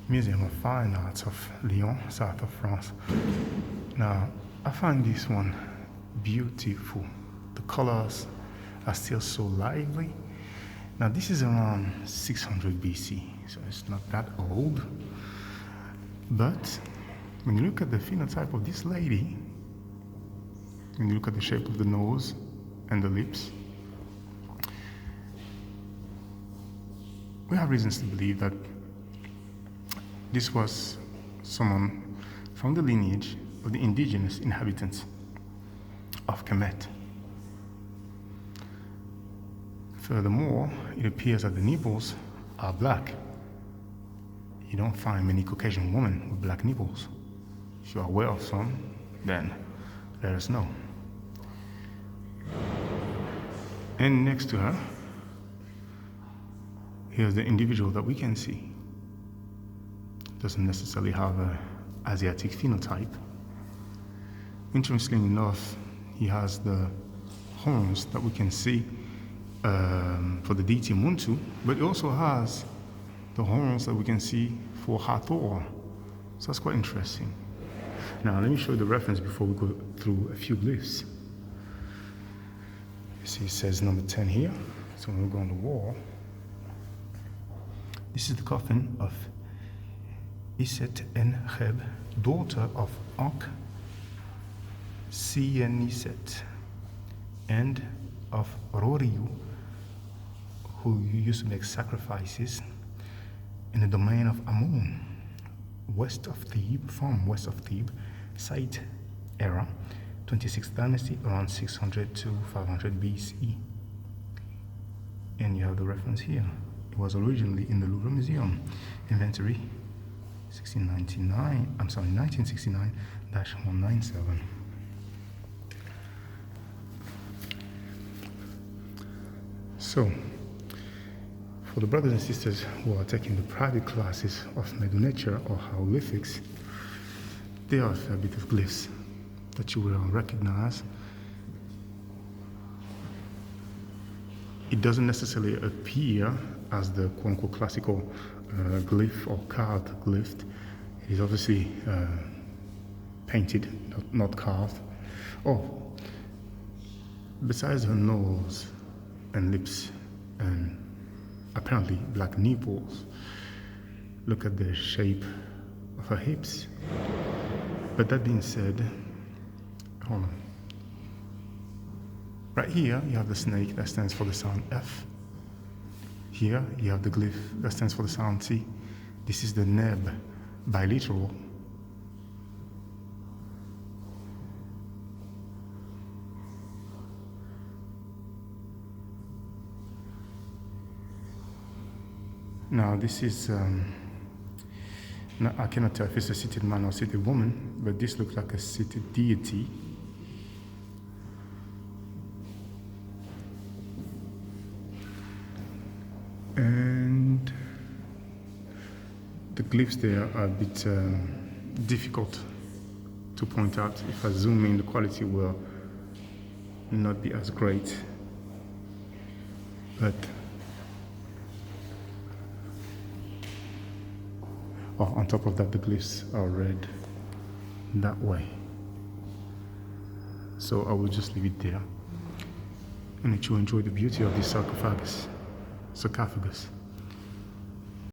Museum of Fine Arts of Lyon, south of France. Now, I find this one beautiful. The colors are still so lively. Now, this is around 600 BC, so it's not that old. But when you look at the phenotype of this lady, when you look at the shape of the nose and the lips, we have reasons to believe that this was someone from the lineage of the indigenous inhabitants of Kemet. Furthermore, it appears that the nipples are black. You don't find many Caucasian women with black nipples. If you are aware of some, then let us know. And next to her, here's the individual that we can see. Doesn't necessarily have an Asiatic phenotype. Interestingly enough, he has the horns that we can see for the deity Muntu, but he also has the horns that we can see for Hathor. So that's quite interesting. Now, let me show you the reference before we go through a few glyphs. You see, it says number 10 here. So when we go on the wall, this is the coffin of Isetenkheb, daughter of Ankhsyeniset and of Roriou, who used to make sacrifices in the domain of Amun, west of Thebes, Site era, 26th dynasty, around 600 to 500 BC. And you have the reference here. It was originally in the Louvre Museum, inventory 1969-197. So, for the brothers and sisters who are taking the private classes of Medunature or hieroglyphics, there are a fair bit of glyphs that you will recognize. It doesn't necessarily appear as the quote-unquote classical glyph or carved glyph. It is obviously painted, not carved. Oh, besides her nose and lips and apparently black nipples, look at the shape of her hips. But that being said, hold on. Right here, you have the snake that stands for the sound F. Here, you have the glyph that stands for the sound T. This is the neb, biliteral. Now, this is, I cannot tell if it's a seated man or seated woman, but this looks like a seated deity. And the glyphs there are a bit difficult to point out. If I zoom in, the quality will not be as great. But on top of that, the glyphs are read that way. So I will just leave it there and let you enjoy the beauty of this sarcophagus.